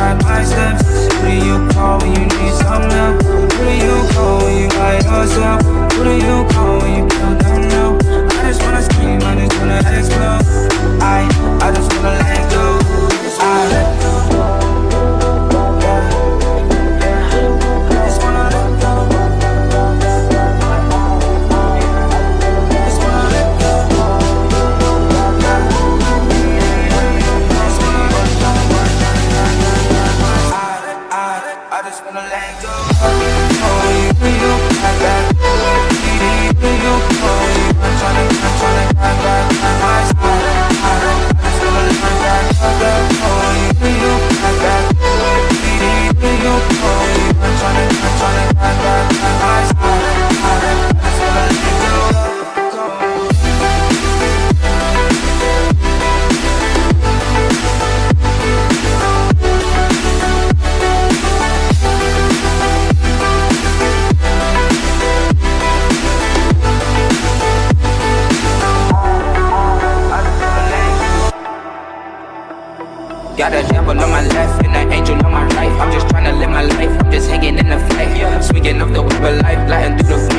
guide my steps. Who do you call when you need some help? Who do you call when you by yourself? Who do you call when you feel down now? I just wanna scream, I just wanna explode. I just wanna let go. I let go. Got a devil on my left and an angel on my right. I'm just trying to live my life, I'm just hanging in the fight. Swinging off the web of life, gliding through the